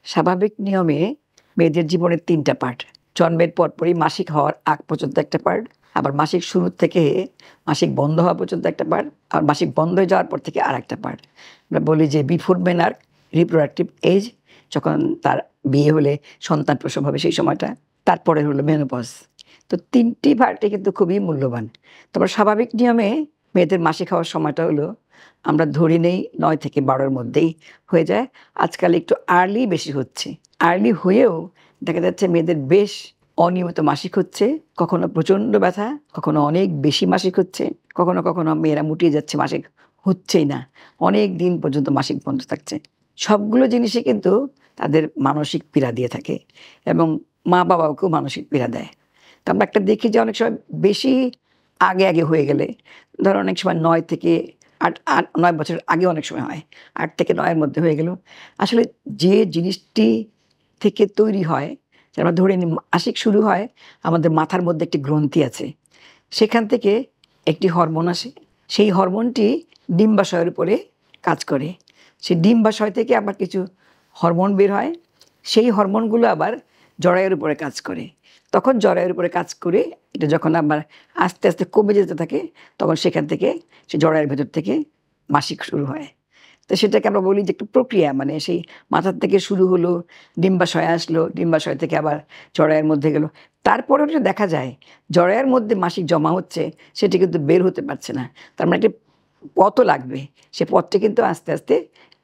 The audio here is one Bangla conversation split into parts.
স্বাভাবিক নিয়মে মেয়েদের জীবনের ৩টা পার্ট। জন্মের পরপরই মাসিক হওয়ার আগ পর্যন্ত একটা পার্ট, আবার মাসিক শুরু থেকে মাসিক বন্ধ হওয়া পর্যন্ত একটা পার্ট, আর মাসিক বন্ধ হয়ে যাওয়ার পর থেকে আরেকটা পার্ট। আমরা বলি যে বিফোর মেনার রিপ্রোডাক্টিভ এজ, যখন তার বিয়ে হলে সন্তান প্রসব হবে সেই সময়টা, তারপরে হলো মেনোপজ। তো ৩টি পার্টই কিন্তু খুবই মূল্যবান। তারপর স্বাভাবিক নিয়মে মেয়েদের মাসিক হওয়ার সময়টা হলো আমরা ধরে নেই ৯ থেকে ১২-র মধ্যেই হয়ে যায়। আজকাল একটু আর্লি বেশি হচ্ছে। আর্লি হয়েও দেখা যাচ্ছে মেয়েদের বেশ অনিয়মিত মাসিক হচ্ছে, কখনো প্রচণ্ড ব্যথা, কখনো অনেক বেশি মাসিক হচ্ছে, কখনো কখনো মেয়েরা মুটিয়ে যাচ্ছে, মাসিক হচ্ছেই না, অনেক দিন পর্যন্ত মাসিক বন্ধ থাকছে। সবগুলো জিনিসই কিন্তু তাদের মানসিক পীড়া দিয়ে থাকে এবং মা বাবাকেও মানসিক পীড়া দেয়। তো আমরা একটা দেখি যে অনেক সময় বেশি আগে আগে হয়ে গেলে, ধরো অনেক সময় ৯ থেকে ৮ বছরের আগে অনেক সময় হয়, ৮ থেকে ৯-এর মধ্যে হয়ে গেল। আসলে যে জিনিসটি থেকে তৈরি হয়, যে আমরা ধরে নিই মাসিক শুরু হয়, আমাদের মাথার মধ্যে একটি গ্রন্থি আছে, সেখান থেকে একটি হরমোন আসে। সেই হরমোনটি ডিম্বাশয়ের উপরে কাজ করে। সেই ডিম্বাশয় থেকে আবার কিছু হরমোন বের হয়, সেই হরমোনগুলো আবার জরায়ুর উপরে কাজ করে। তখন জরায়ুর উপরে কাজ করে এটা যখন আবার আস্তে আস্তে কমে যেতে থাকে, তখন সেখান থেকে সে জরায়ুর ভেতর থেকে মাসিক শুরু হয়। তো সেটাকে আমরা বলি যে একটু প্রক্রিয়া, মানে সেই মাথার থেকে শুরু হলো, ডিম্বাশয়ে আসলো, ডিম্বাশয় থেকে আবার জরায়ুর মধ্যে গেল। তারপরেও এটা দেখা যায় জরায়ুর মধ্যে মাসিক জমা হচ্ছে, সেটি কিন্তু বের হতে পারছে না। তার মানে একটি পথও লাগবে। সে পথটি কিন্তু আস্তে আস্তে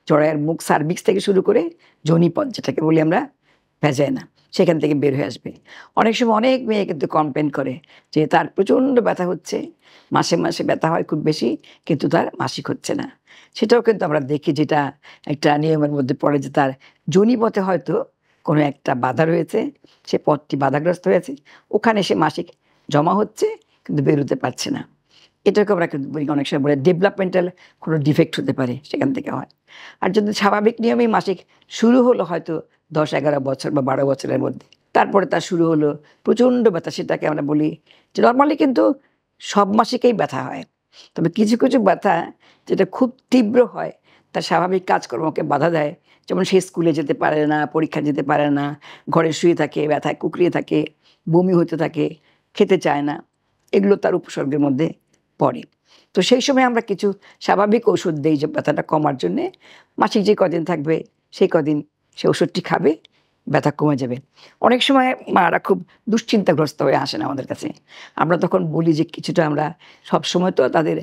জরায়ুর মুখ সার্ভিক্স থেকে শুরু করে যোনিপথ, যেটাকে বলি আমরা ভ্যাজাইনা, সেখান থেকে বের হয়ে আসবে। অনেক সময় অনেক মেয়ে কিন্তু কমপ্লেন করে যে তার প্রচণ্ড ব্যথা হচ্ছে, মাসে মাসে ব্যথা হয় খুব বেশি, কিন্তু তার মাসিক হচ্ছে না। সেটাও কিন্তু আমরা দেখি, যেটা একটা নিয়মের মধ্যে পড়ে যে তার যোনিপথে হয়তো কোনো একটা বাধা রয়েছে, সে পথটি বাধাগ্রস্ত হয়েছে, ওখানে সে মাসিক জমা হচ্ছে কিন্তু বেরোতে পারছে না। এটাকে আমরা কিন্তু বলি, অনেক সময় বলে ডেভেলপমেন্টাল কোনো ডিফেক্ট হতে পারে, সেখান থেকে হয়। আর যদি স্বাভাবিক নিয়মেই মাসিক শুরু হলো হয়তো ১০-১১ বছর বা ১২ বছরের মধ্যে, তারপরে তার শুরু হলো প্রচণ্ড ব্যথা, সেটাকে আমরা বলি যে নরমালি কিন্তু সব মাসিকেই ব্যথা হয়। তবে কিছু কিছু ব্যথা যেটা খুব তীব্র হয়, তার স্বাভাবিক কাজকর্মকে বাধা দেয়। যেমন সে স্কুলে যেতে পারে না, পরীক্ষা যেতে পারে না, ঘরে শুয়ে থাকে, ব্যথায় কুঁকড়িয়ে থাকে, বমি হতে থাকে, খেতে চায় না, এগুলো তার উপসর্গের মধ্যে পড়ে। তো সেই সময় আমরা কিছু স্বাভাবিক ওষুধ দেই যে ব্যথাটা কমার জন্যে। মাসিক যে কদিন থাকবে সেই কদিন সে ওষুধটি খাবে, ব্যথা কমে যাবে। অনেক সময় মারা খুব দুশ্চিন্তাগ্রস্ত হয়ে আসেন আমাদের কাছে। আমরা তখন বলি যে কিছুটা আমরা সবসময় তো তাদের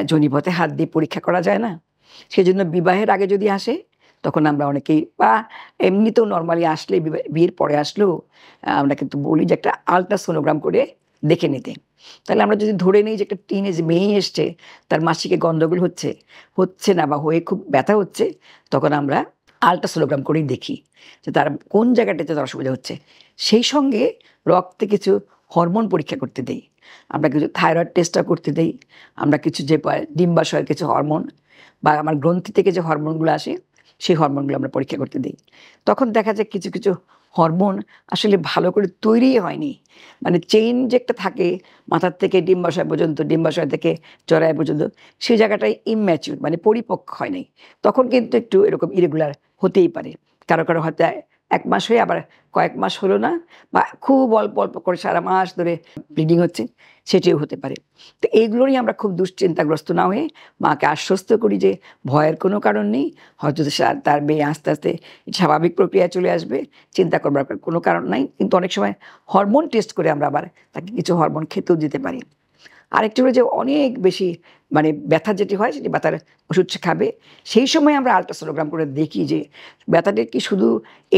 যোনিপথে হাত দিয়ে পরীক্ষা করা যায় না। সেজন্য বিবাহের আগে যদি আসে, তখন আমরা অনেকেই, বা এমনিতেও নরমালি আসলে বিয়ের পরে আসলেও আমরা কিন্তু বলি যে একটা আল্ট্রাসোনোগ্রাম করে দেখে নিতে। তাহলে আমরা যদি ধরে নিই যে একটা টিনেজ মেয়ে এসছে, তার মাসিকে গন্ডগোল হচ্ছে, হচ্ছে না বা হয়ে খুব ব্যথা হচ্ছে, তখন আমরা আল্ট্রাসোনোগ্রাম করেই দেখি যে তার কোন জায়গাটাতে তার অসুবিধা হচ্ছে। সেই সঙ্গে রক্তে কিছু হরমোন পরীক্ষা করতে দেই, আমরা কিছু থাইরয়েড টেস্টটা করতে দেই, আমরা কিছু যে ডিম্বাশয়ের কিছু হরমোন বা আমার গ্রন্থি থেকে যে হরমোনগুলো আসে, সেই হরমোনগুলো আমরা পরীক্ষা করতে দিই। তখন দেখা যায় কিছু কিছু হরমোন আসলে ভালো করে তৈরিই হয়নি। মানে চেইন যে একটা থাকে মাথার থেকে ডিম্বাশয় পর্যন্ত, ডিম্বাশয় থেকে জরায়ু পর্যন্ত, সেই জায়গাটায় ইম্যাচিউর, মানে পরিপক্ক হয় নাই। তখন কিন্তু একটু এরকম ইরেগুলার হতেই পারে। কারো কারো হয়তো ১ মাস হয়ে আবার কয়েক মাস হলো না, বা খুব অল্প অল্প করে সারা মাস ধরে ব্লিডিং হচ্ছে, সেটিও হতে পারে। তো এইগুলো নিয়ে আমরা খুব দুশ্চিন্তাগ্রস্ত না হয়ে মাকে আশ্বস্ত করি যে ভয়ের কোনো কারণ নেই, হয়তো তার মেয়ে আস্তে আস্তে স্বাভাবিক প্রক্রিয়ায় চলে আসবে, চিন্তা করবার কোনো কারণ নাই। কিন্তু অনেক সময় হরমোন টেস্ট করে আমরা আবার তাকে কিছু হরমোন খেতেও দিতে পারি। আরেকটি হলো যে অনেক বেশি মানে ব্যথা যেটি হয়, সেটি ব্যথার ওষুধ সে খাবে। সেই সময় আমরা আল্ট্রাসোনোগ্রাম করে দেখি যে ব্যথাটা কি শুধু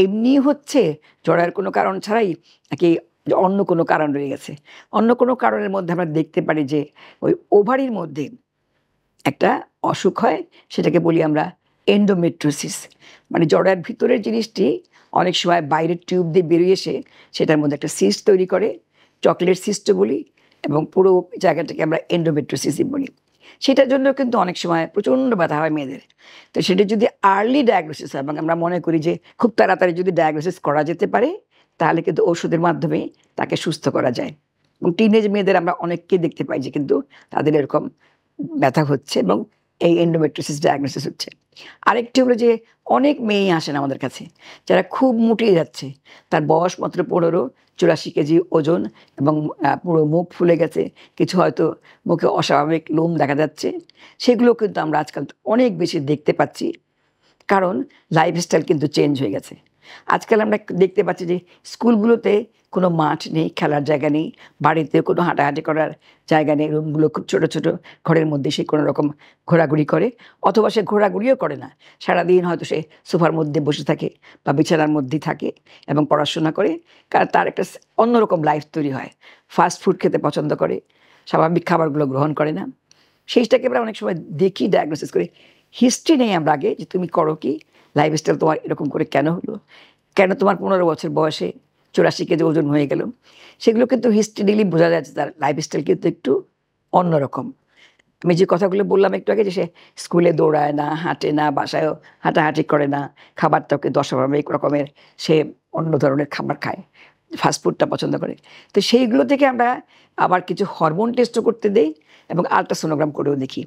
এমনিই হচ্ছে জরায়ুর কোনো কারণ ছাড়াই, নাকি অন্য কোনো কারণ রয়ে গেছে। অন্য কোনো কারণের মধ্যে আমরা দেখতে পারি যে ওই ওভারির মধ্যে একটা অসুখ হয়, সেটাকে বলি আমরা এন্ডোমেট্রিওসিস। মানে জরায়ুর ভিতরের জিনিসটি অনেক সময় বাইরের টিউব দিয়ে বেরিয়ে এসে সেটার মধ্যে একটা সিস্ট তৈরি করে, চকলেট সিস্টও বলি, এবং পুরো জায়গাটাকে আমরা এন্ডোমেট্রিওসিসই বলি। সেটার জন্য কিন্তু অনেক সময় প্রচণ্ড ব্যথা হয় মেয়েদের। তো সেটা যদি আর্লি ডায়াগনোসিস হয় এবং আমরা মনে করি যে খুব তাড়াতাড়ি যদি ডায়াগনোসিস করা যেতে পারে, তাহলে কিন্তু ওষুধের মাধ্যমে তাকে সুস্থ করা যায়। এবং টিনেজ মেয়েদের আমরা অনেককেই দেখতে পাই যে কিন্তু তাদের এরকম ব্যথা হচ্ছে এবং এই এন্ডোমেট্রিওসিস ডায়াগনোসিস হচ্ছে। আরেকটি হলো যে অনেক মেয়ে আসেন আমাদের কাছে যারা খুব মুটিয়ে যাচ্ছে, তার বয়স মাত্র 15-84 কেজি ওজন, এবং পুরো মুখ ফুলে গেছে, কিছু হয়তো মুখে অস্বাভাবিক লোম দেখা যাচ্ছে। সেগুলো কিন্তু আমরা আজকাল অনেক বেশি দেখতে পাচ্ছি, কারণ লাইফস্টাইল কিন্তু চেঞ্জ হয়ে গেছে। আজকাল আমরা দেখতে পাচ্ছি যে স্কুলগুলোতে কোনো মাঠ নেই, খেলার জায়গা নেই, বাড়িতে কোনো হাঁটাহাঁটি করার জায়গা নেই, রুমগুলো খুব ছোট ছোট, ঘরের মধ্যে সে কোনো রকম ঘোরাঘুরি করে, অথবা সে ঘোরাঘুরিও করে না, সারাদিন হয়তো সে সোফার মধ্যে বসে থাকে বা বিছানার মধ্যেই থাকে এবং পড়াশোনা করে। কারণ তার একটা অন্যরকম লাইফ তৈরি হয়। ফাস্ট ফুড খেতে পছন্দ করে, স্বাভাবিক খাবারগুলো গ্রহণ করে না। সেইটাকে আমরা অনেক সময় দেখি, ডায়াগনোসিস করি। হিস্ট্রি নেই আমরা আগে যে তুমি করো কি, লাইফস্টাইল তোমার এরকম করে কেন হলো, কেন তোমার 15 বছর বয়সে 84 কেজি ওজন হয়ে গেল। সেগুলো কিন্তু হিস্ট্রি নিলেই বোঝা যাচ্ছে তার লাইফস্টাইল কিন্তু একটু অন্যরকম। আমি যে কথাগুলো বললাম একটু আগে, যে সে স্কুলে দৌড়ায় না, হাঁটে না, বাসায়ও হাঁটাহাঁটি করে না, খাবারটাও কিন্তু অস্বাভাবিক রকমের, সে অন্য ধরনের খাবার খায়, ফাস্টফুডটা পছন্দ করে। তো সেইগুলো থেকে আমরা আবার কিছু হরমোন টেস্টও করতে দেই এবং আল্ট্রাসোনোগ্রাম করেও দেখি।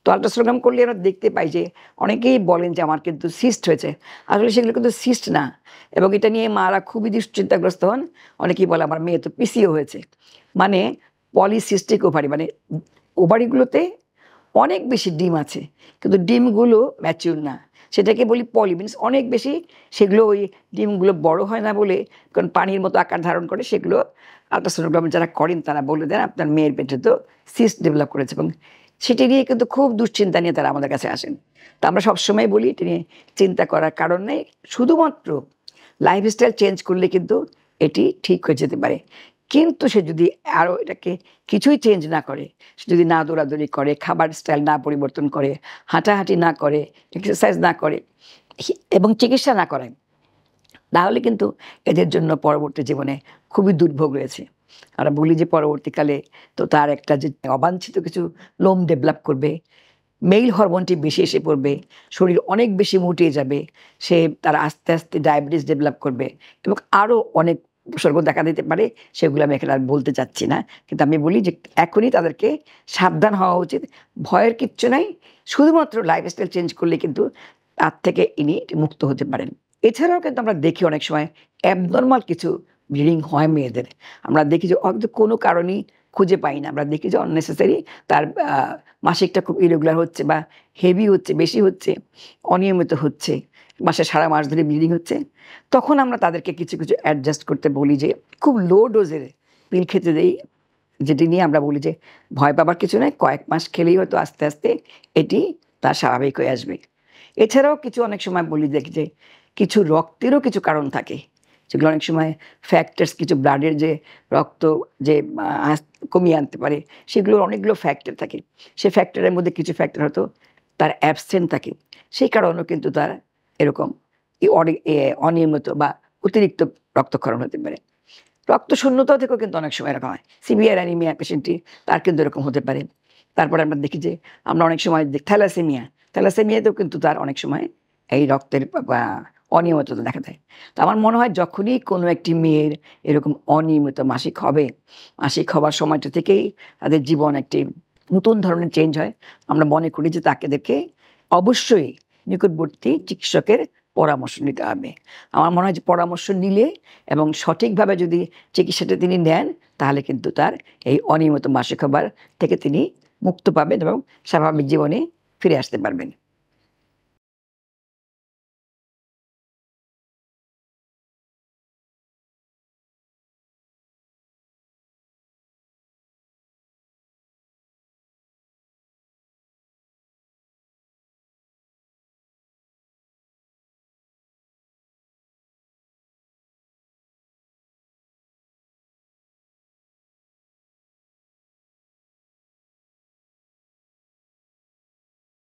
তো আল্ট্রাসোনোগ্রাম করলে আমরা দেখতে পাই যে অনেকেই বলেন যে আমার কিন্তু সিস্ট হয়েছে। আসলে সেগুলো কিন্তু সিস্ট না, এবং এটা নিয়ে মারা খুবই দুশ্চিন্তাগ্রস্ত হন। অনেকেই বলে আমার মেয়ে তো পিসিও হয়েছে, মানে পলিসিস্টিক ওভারি, মানে ওভারিগুলোতে অনেক বেশি ডিম আছে, কিন্তু ডিমগুলো ম্যাচিউর না। সেটাকে বলি পলি, মিনস অনেক বেশি। সেগুলো ওই ডিমগুলো বড় হয় না বলে, কারণ পানির মতো আকার ধারণ করে, সেগুলো আল্ট্রাসোনোগ্রাম যারা করেন তারা বলে দেন আপনার মেয়ের পেটে তো সিস্ট ডেভেলপ করেছে, এবং সেটি নিয়ে কিন্তু খুব দুশ্চিন্তা নিয়ে তারা আমাদের কাছে আসেন। তো আমরা সবসময় বলি এটি নিয়ে চিন্তা করার কারণ নেই, শুধুমাত্র লাইফস্টাইল চেঞ্জ করলে কিন্তু এটি ঠিক হয়ে যেতে পারে। কিন্তু সে যদি আরও এটাকে কিছুই চেঞ্জ না করে, সে যদি না দৌড়াদৌড়ি করে, খাবার স্টাইল না পরিবর্তন করে, হাঁটাহাঁটি না করে, এক্সারসাইজ না করে এবং চিকিৎসা না করায়, তাহলে কিন্তু এদের জন্য পরবর্তী জীবনে খুবই দুর্ভোগ রয়েছে। আমরা বলি যে পরবর্তীকালে তো তার একটা যে অবাঞ্ছিত কিছু লোম ডেভেলপ করবে, মেল হরমোনটি বেশি এসে পড়বে, শরীর অনেক বেশি মুটিয়ে যাবে, সে তার আস্তে আস্তে ডায়াবেটিস ডেভেলপ করবে এবং আরও অনেক উপসর্গ দেখা দিতে পারে। সেগুলো আমি এখানে আর বলতে চাচ্ছি না, কিন্তু আমি বলি যে এখনই তাদেরকে সাবধান হওয়া উচিত। ভয়ের কিচ্ছু নাই, শুধুমাত্র লাইফস্টাইল চেঞ্জ করলে কিন্তু তার থেকে ইনি মুক্ত হতে পারেন। এছাড়াও কিন্তু আমরা দেখি অনেক সময় অ্যাবনর্মাল কিছু ব্লিডিং হয় মেয়েদের। আমরা দেখি যে হয়তো কোনো কারণেই খুঁজে পাই না, আমরা দেখি যে অননেসেসারি তার মাসিকটা খুব ইরেগুলার হচ্ছে বা হেভি হচ্ছে, বেশি হচ্ছে, অনিয়মিত হচ্ছে, মাসে সারা মাস ধরে ব্লিডিং হচ্ছে। তখন আমরা তাদেরকে কিছু কিছু অ্যাডজাস্ট করতে বলি, যে খুব লো ডোজের পিল খেতে দেই, যেটি নিয়ে আমরা বলি যে ভয় পাবার কিছু নেই, কয়েক মাস খেলেই হয়তো আস্তে আস্তে এটি তার স্বাভাবিক হয়ে আসবে। এছাড়াও কিছু অনেক সময় বলি দেখি যে কিছু রক্তেরও কিছু কারণ থাকে, যেগুলো অনেক সময় ফ্যাক্টরস, কিছু ব্লাডের যে রক্ত যে কমিয়ে আনতে পারে, সেগুলোর অনেকগুলো ফ্যাক্টর থাকে। সেই ফ্যাক্টরের মধ্যে কিছু ফ্যাক্টর হয়তো তার অ্যাবসেন্ট থাকে, সেই কারণেও কিন্তু তার এরকম অনিয়মিত বা অতিরিক্ত রক্তক্ষরণ হতে পারে। রক্তশূন্যতাও থেকেও কিন্তু অনেক সময় এরকম হয়। সিভিয়ার অ্যানিমিয়া পেশেন্টটি, তার কিন্তু এরকম হতে পারে। তারপরে আমরা দেখি যে আমরা অনেক সময় থ্যালাসেমিয়াতেও কিন্তু তার অনেক সময় এই রক্তের অনিয়মিততা দেখা দেয়। তো আমার মনে হয় যখনই কোনো একটি মেয়ের এরকম অনিয়মিত মাসিক হবে, মাসিক হবার সময়টা থেকেই তাদের জীবন একটি নতুন ধরনের চেঞ্জ হয়। আমরা মনে করি যে তাদেরকে অবশ্যই নিকটবর্তী চিকিৎসকের পরামর্শ নিতে হবে। আমার মনে হয় যে পরামর্শ নিলে এবং সঠিকভাবে যদি চিকিৎসাটা তিনি নেন, তাহলে কিন্তু তার এই অনিয়মিত মাসিক হবার থেকে তিনি মুক্ত পাবেন এবং স্বাভাবিক জীবনে ফিরে আসতে পারবেন।